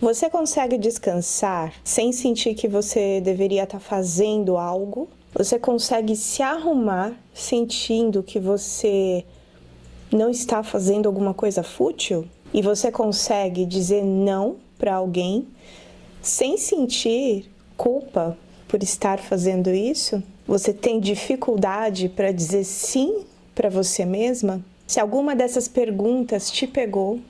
Você consegue descansar sem sentir que você deveria estar fazendo algo? Você consegue se arrumar sentindo que você não está fazendo alguma coisa fútil? E você consegue dizer não para alguém sem sentir culpa por estar fazendo isso? Você tem dificuldade para dizer sim para você mesma? Se alguma dessas perguntas te pegou,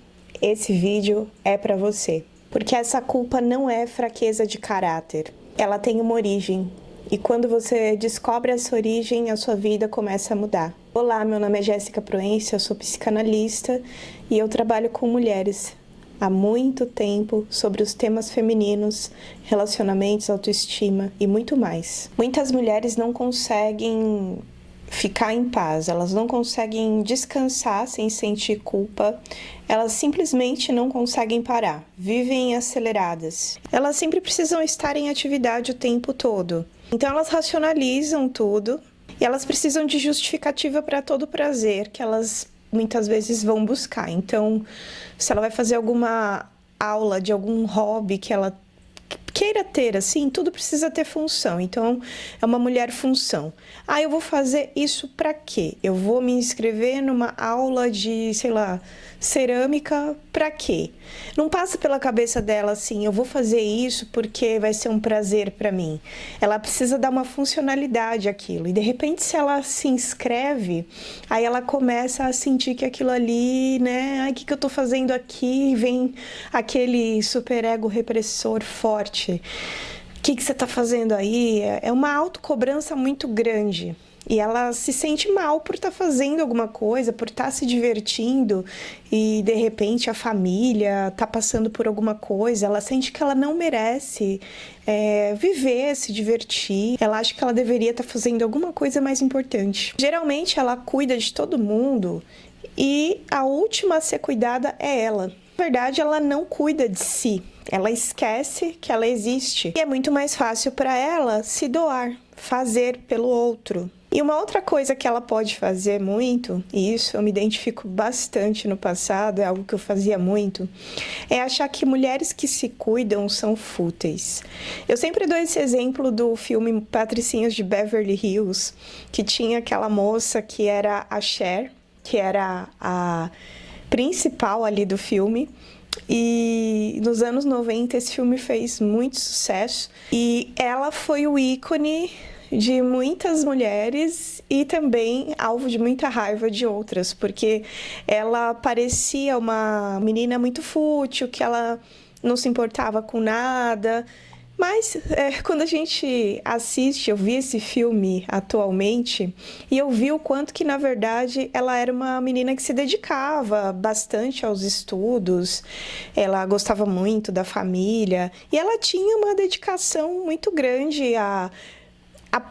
esse vídeo é para você. Porque essa culpa não é fraqueza de caráter. Ela tem uma origem. E quando você descobre essa origem, a sua vida começa a mudar. Olá, meu nome é Jéssica Proença, eu sou psicanalista e eu trabalho com mulheres há muito tempo sobre os temas femininos, relacionamentos, autoestima e muito mais. Muitas mulheres não conseguem ficar em paz, elas não conseguem descansar sem sentir culpa, elas simplesmente não conseguem parar, vivem aceleradas. Elas sempre precisam estar em atividade o tempo todo. Então elas racionalizam tudo e elas precisam de justificativa para todo o prazer que elas muitas vezes vão buscar. Então, se ela vai fazer alguma aula de algum hobby que ela queira ter, assim, tudo precisa ter função. Então, é uma mulher função. Ah, eu vou fazer isso para quê? Eu vou me inscrever numa aula de, sei lá, cerâmica para quê? Não passa pela cabeça dela assim, eu vou fazer isso porque vai ser um prazer para mim. Ela precisa dar uma funcionalidade àquilo. E de repente, se ela se inscreve, aí ela começa a sentir que aquilo ali, né? Ai, o que eu tô fazendo aqui? Vem aquele superego repressor forte. O que você tá fazendo aí? É uma autocobrança muito grande. E ela se sente mal por estar fazendo alguma coisa, por estar se divertindo e de repente a família está passando por alguma coisa, ela sente que ela não merece viver, se divertir, ela acha que ela deveria estar fazendo alguma coisa mais importante. Geralmente ela cuida de todo mundo e a última a ser cuidada é ela. Na verdade, ela não cuida de si, ela esquece que ela existe. E é muito mais fácil para ela se doar, fazer pelo outro. E uma outra coisa que ela pode fazer muito, e isso eu me identifico bastante no passado, é algo que eu fazia muito, é achar que mulheres que se cuidam são fúteis. Eu sempre dou esse exemplo do filme Patricinhas de Beverly Hills, que tinha aquela moça que era a Cher, que era a principal ali do filme. E nos anos 90 esse filme fez muito sucesso e ela foi o ícone de muitas mulheres e também alvo de muita raiva de outras, porque ela parecia uma menina muito fútil, que ela não se importava com nada. Mas quando a gente assiste, eu vi esse filme atualmente e eu vi o quanto que, na verdade, ela era uma menina que se dedicava bastante aos estudos, ela gostava muito da família e ela tinha uma dedicação muito grande à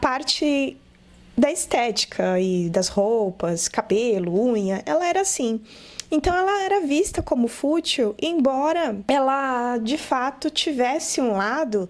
parte da estética e das roupas, cabelo, unha, ela era assim. Então ela era vista como fútil, embora ela de fato tivesse um lado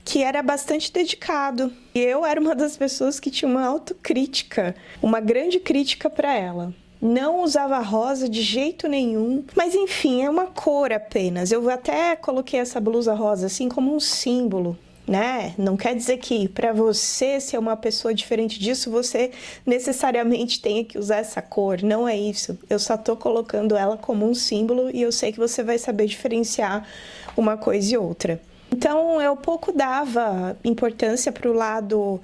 que era bastante dedicado. E eu era uma das pessoas que tinha uma autocrítica, uma grande crítica para ela. Não usava rosa de jeito nenhum, mas enfim, é uma cor apenas. Eu até coloquei essa blusa rosa assim como um símbolo, né? Não quer dizer que para você ser uma pessoa diferente disso, você necessariamente tenha que usar essa cor. Não é isso. Eu só tô colocando ela como um símbolo e eu sei que você vai saber diferenciar uma coisa e outra. Então, eu pouco dava importância para o lado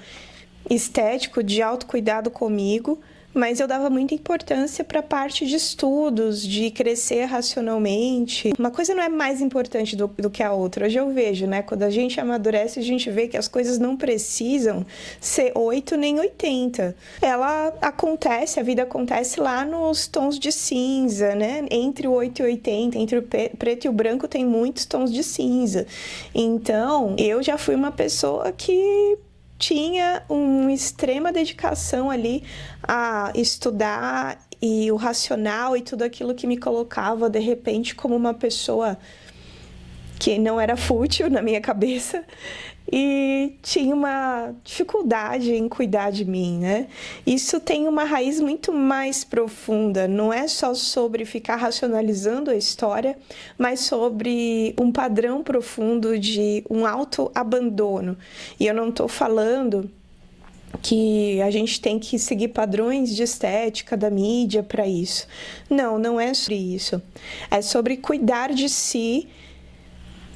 estético de autocuidado comigo, mas eu dava muita importância para a parte de estudos, de crescer racionalmente. Uma coisa não é mais importante do que a outra. Hoje eu vejo, né? Quando a gente amadurece, a gente vê que as coisas não precisam ser 8 nem 80. Ela acontece, a vida acontece lá nos tons de cinza, né? Entre o 8 e 80, entre o preto e o branco tem muitos tons de cinza. Então, eu já fui uma pessoa que tinha uma extrema dedicação ali a estudar e o racional e tudo aquilo que me colocava de repente como uma pessoa que não era fútil na minha cabeça, e tinha uma dificuldade em cuidar de mim, né? Isso tem uma raiz muito mais profunda, não é só sobre ficar racionalizando a história, mas sobre um padrão profundo de um autoabandono. E eu não estou falando que a gente tem que seguir padrões de estética da mídia para isso. Não, não é sobre isso. É sobre cuidar de si,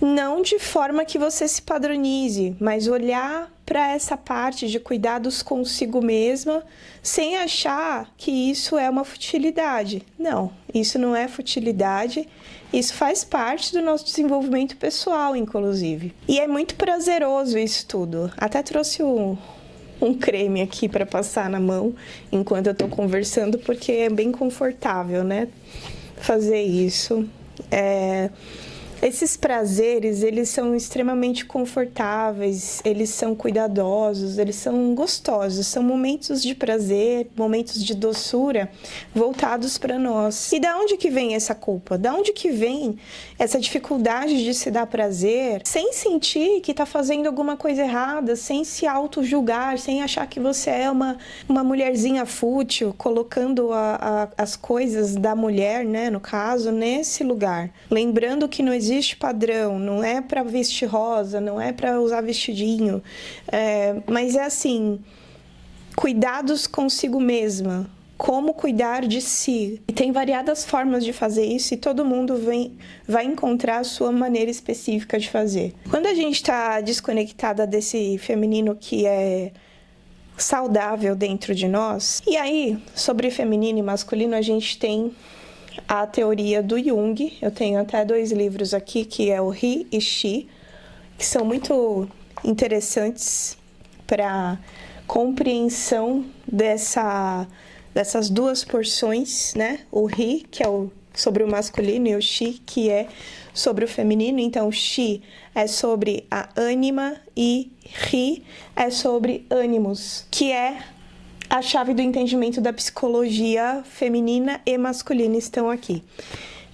não de forma que você se padronize, mas olhar para essa parte de cuidados consigo mesma sem achar que isso é uma futilidade. Não, isso não é futilidade, isso faz parte do nosso desenvolvimento pessoal, inclusive. E é muito prazeroso isso tudo. Até trouxe um creme aqui para passar na mão enquanto eu estou conversando, porque é bem confortável, né? Fazer isso. Esses prazeres, eles são extremamente confortáveis, eles são cuidadosos, eles são gostosos, são momentos de prazer, momentos de doçura voltados para nós. E da onde que vem essa culpa? Da onde que vem essa dificuldade de se dar prazer sem sentir que está fazendo alguma coisa errada, sem se auto-julgar, sem achar que você é uma mulherzinha fútil, colocando as coisas da mulher, né, no caso, nesse lugar. Lembrando que não existe padrão, não é para vestir rosa, não é para usar vestidinho, mas é assim, cuidados consigo mesma, como cuidar de si. E tem variadas formas de fazer isso e todo mundo vai encontrar a sua maneira específica de fazer. Quando a gente está desconectada desse feminino que é saudável dentro de nós, e aí, sobre feminino e masculino, a gente tem a teoria do Jung. Eu tenho até 2 livros aqui, que é o He e She, que são muito interessantes para compreensão dessas 2 porções, né? O He, que é sobre o masculino, e o She, que é sobre o feminino. Então, She é sobre a ânima e He é sobre ânimos, que é a chave do entendimento da psicologia feminina e masculina estão aqui.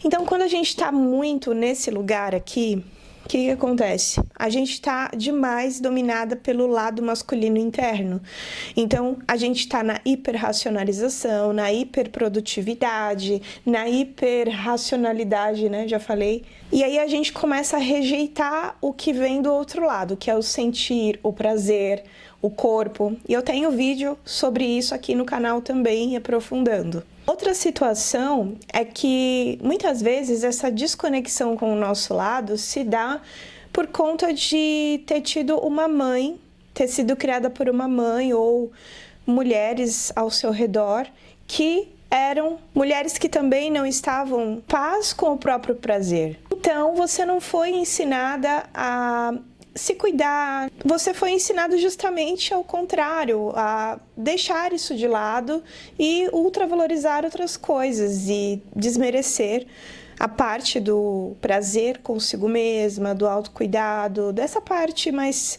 Então, quando a gente está muito nesse lugar aqui, o que acontece? A gente está demais dominada pelo lado masculino interno. Então, a gente está na hiperracionalização, na hiperprodutividade, na hiperracionalidade, né? Já falei. E aí a gente começa a rejeitar o que vem do outro lado, que é o sentir, o prazer, o corpo. E eu tenho vídeo sobre isso aqui no canal também, aprofundando. Outra situação é que muitas vezes essa desconexão com o nosso lado se dá por conta de ter tido uma mãe, ter sido criada por uma mãe ou mulheres ao seu redor que eram mulheres que também não estavam em paz com o próprio prazer. Então, você não foi ensinada a se cuidar, você foi ensinado justamente ao contrário, a deixar isso de lado e ultravalorizar outras coisas e desmerecer a parte do prazer consigo mesma, do autocuidado, dessa parte mais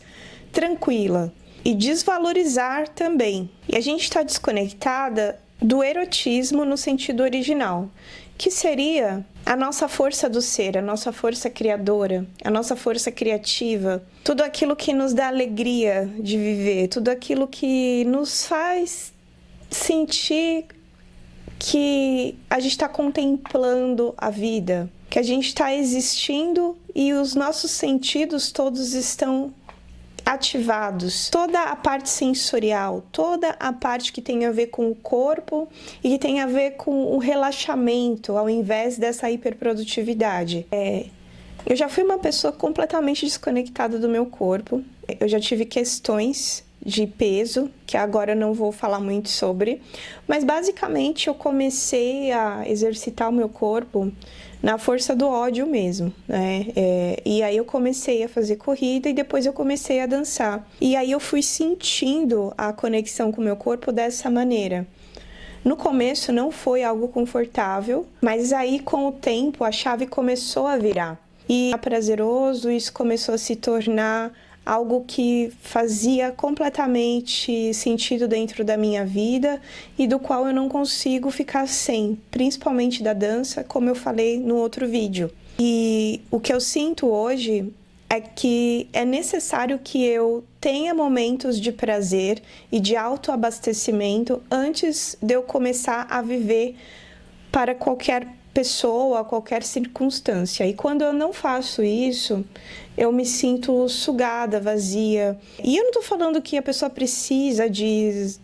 tranquila. E desvalorizar também. E a gente está desconectada do erotismo no sentido original, que seria a nossa força do ser, a nossa força criadora, a nossa força criativa, tudo aquilo que nos dá alegria de viver, tudo aquilo que nos faz sentir que a gente está contemplando a vida, que a gente está existindo e os nossos sentidos todos estão ativados. Toda a parte sensorial, toda a parte que tem a ver com o corpo e que tem a ver com o relaxamento, ao invés dessa hiperprodutividade. Eu já fui uma pessoa completamente desconectada do meu corpo. Eu já tive questões de peso, que agora eu não vou falar muito sobre, mas basicamente eu comecei a exercitar o meu corpo na força do ódio mesmo, né? E aí eu comecei a fazer corrida e depois eu comecei a dançar. E aí eu fui sentindo a conexão com o meu corpo dessa maneira. No começo não foi algo confortável, mas aí com o tempo a chave começou a virar. E é prazeroso, isso começou a se tornar algo que fazia completamente sentido dentro da minha vida e do qual eu não consigo ficar sem, principalmente da dança, como eu falei no outro vídeo. E o que eu sinto hoje é que é necessário que eu tenha momentos de prazer e de autoabastecimento antes de eu começar a viver para qualquer pessoa, qualquer circunstância. E quando eu não faço isso, eu me sinto sugada, vazia. E eu não tô falando que a pessoa precisa de,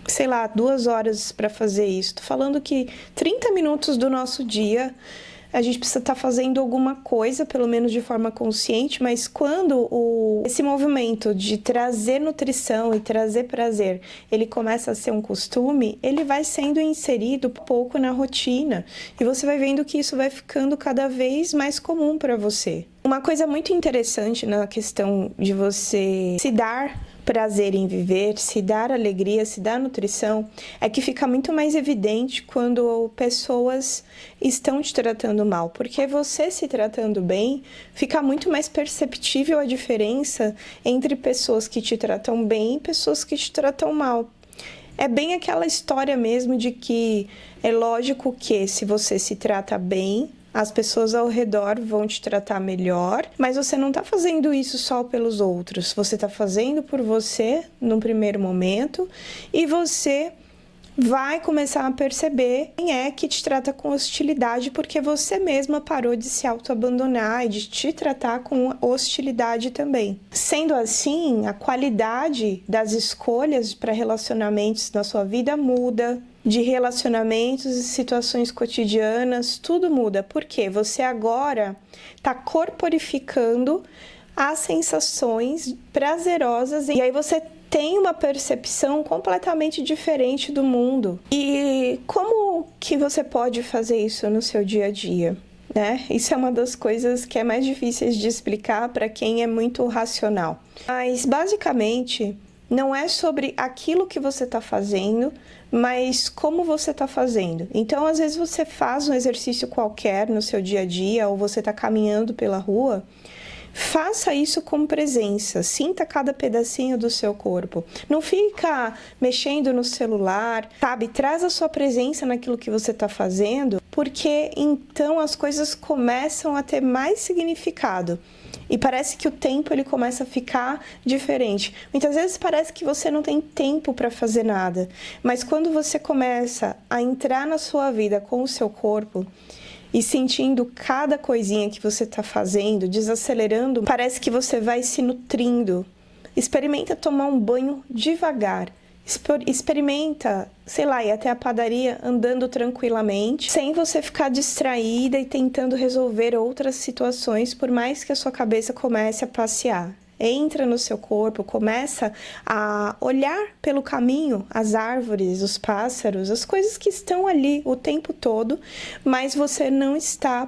sei lá, 2 horas para fazer isso. Tô falando que 30 minutos do nosso dia a gente precisa estar fazendo alguma coisa, pelo menos de forma consciente, mas quando esse movimento de trazer nutrição e trazer prazer, ele começa a ser um costume, ele vai sendo inserido pouco na rotina e você vai vendo que isso vai ficando cada vez mais comum para você. Uma coisa muito interessante na questão de você se dar prazer em viver, se dar alegria, se dar nutrição, é que fica muito mais evidente quando pessoas estão te tratando mal, porque você se tratando bem, fica muito mais perceptível a diferença entre pessoas que te tratam bem e pessoas que te tratam mal. É bem aquela história mesmo de que é lógico que se você se trata bem, as pessoas ao redor vão te tratar melhor, mas você não está fazendo isso só pelos outros. Você está fazendo por você num primeiro momento e você vai começar a perceber quem é que te trata com hostilidade porque você mesma parou de se autoabandonar e de te tratar com hostilidade também. Sendo assim, a qualidade das escolhas para relacionamentos na sua vida muda, de relacionamentos e situações cotidianas, tudo muda. Porque você agora está corporificando as sensações prazerosas e aí você tem uma percepção completamente diferente do mundo. E como que você pode fazer isso no seu dia a dia? Né? Isso é uma das coisas que é mais difíceis de explicar para quem é muito racional. Mas, basicamente, não é sobre aquilo que você está fazendo, mas como você está fazendo. Então, às vezes você faz um exercício qualquer no seu dia a dia, ou você está caminhando pela rua, faça isso com presença, sinta cada pedacinho do seu corpo. Não fica mexendo no celular, sabe? Traz a sua presença naquilo que você está fazendo, porque então as coisas começam a ter mais significado. E parece que o tempo ele começa a ficar diferente. Muitas vezes parece que você não tem tempo para fazer nada, mas quando você começa a entrar na sua vida com o seu corpo, e sentindo cada coisinha que você está fazendo, desacelerando, parece que você vai se nutrindo. Experimenta tomar um banho devagar. Experimenta, sei lá, ir até a padaria andando tranquilamente, sem você ficar distraída e tentando resolver outras situações, por mais que a sua cabeça comece a passear. Entra no seu corpo, começa a olhar pelo caminho, as árvores, os pássaros, as coisas que estão ali o tempo todo, mas você não está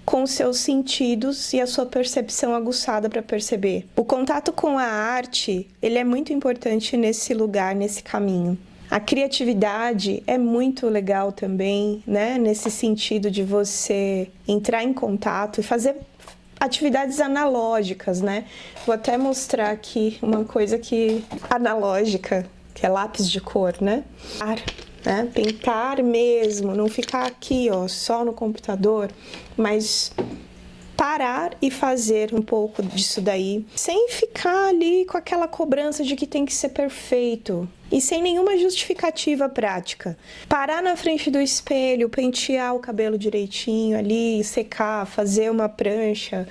com os seus sentidos e a sua percepção aguçada para perceber. O contato com a arte, ele é muito importante nesse lugar, nesse caminho. A criatividade é muito legal também, né? Nesse sentido de você entrar em contato e fazer atividades analógicas, né? Vou até mostrar aqui uma coisa que analógica, que é lápis de cor, né? Pintar mesmo, não ficar aqui, ó, só no computador, mas parar e fazer um pouco disso daí, sem ficar ali com aquela cobrança de que tem que ser perfeito e sem nenhuma justificativa prática. Parar na frente do espelho, pentear o cabelo direitinho ali, secar, fazer uma prancha,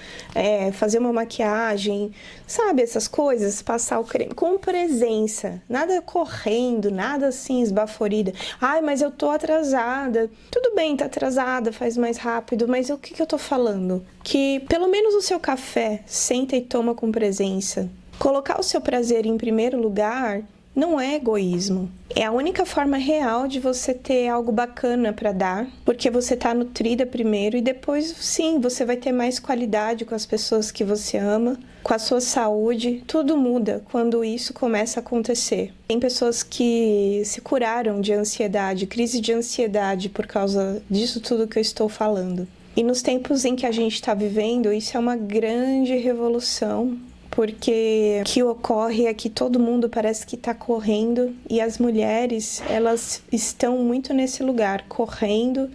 fazer uma maquiagem, sabe, essas coisas, passar o creme com presença, nada correndo, nada assim esbaforida. Ai, mas eu tô atrasada. Tudo bem, tá atrasada, faz mais rápido, mas o que eu tô falando? Que pelo menos o seu café, senta e toma com presença. Colocar o seu prazer em primeiro lugar não é egoísmo. É a única forma real de você ter algo bacana para dar, porque você tá nutrida primeiro e depois, sim, você vai ter mais qualidade com as pessoas que você ama, com a sua saúde. Tudo muda quando isso começa a acontecer. Tem pessoas que se curaram de ansiedade, crise de ansiedade por causa disso tudo que eu estou falando. E nos tempos em que a gente está vivendo, isso é uma grande revolução. Porque o que ocorre é que todo mundo parece que está correndo e as mulheres, elas estão muito nesse lugar, correndo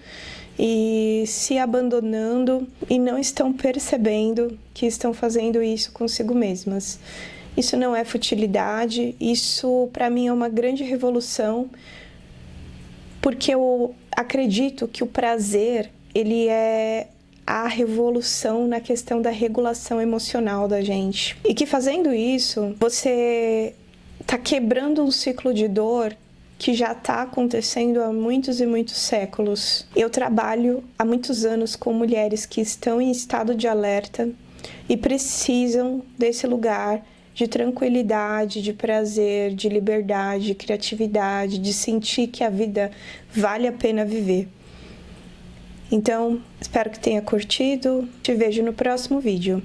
e se abandonando e não estão percebendo que estão fazendo isso consigo mesmas. Isso não é futilidade, isso para mim é uma grande revolução, porque eu acredito que o prazer, ele é a revolução na questão da regulação emocional da gente. E que fazendo isso, você está quebrando um ciclo de dor que já está acontecendo há muitos e muitos séculos. Eu trabalho há muitos anos com mulheres que estão em estado de alerta e precisam desse lugar de tranquilidade, de prazer, de liberdade, de criatividade, de sentir que a vida vale a pena viver. Então, espero que tenha curtido. Te vejo no próximo vídeo.